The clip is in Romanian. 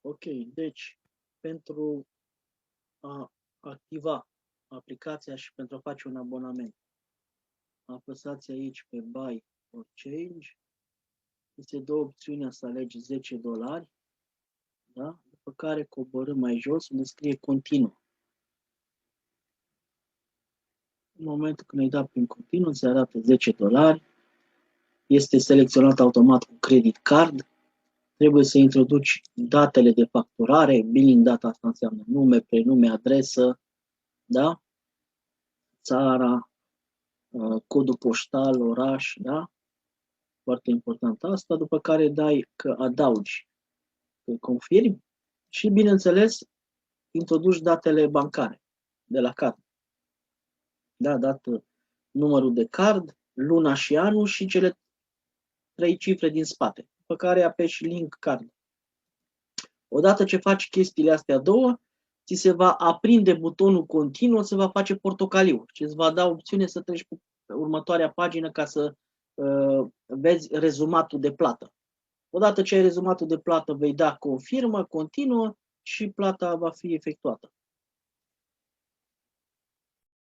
Ok, deci pentru a activa aplicația și pentru a face un abonament, apăsați aici pe Buy or Change, este două opțiuni să alegi $10, da? După care coborâm mai jos unde scrie continuu. În momentul când îi dau prin continuu, se arată $10, este selecționat automat cu credit card, trebuie să introduci datele de facturare, billing data asta înseamnă nume, prenume, adresă, da? Țara, codul poștal, oraș, da? Foarte important asta, după care dai că adaugi, că confirmi și, bineînțeles, introduci datele bancare de la card. Da, dat numărul de card, luna și anul și cele 3 cifre din spate, după care apeși link card. Odată ce faci chestiile astea două, ți se va aprinde butonul continuu, se va face portocaliu și îți va da opțiune să treci pe următoarea pagină ca să vezi rezumatul de plată. Odată ce ai rezumatul de plată, vei da confirmă, continuă și plata va fi efectuată.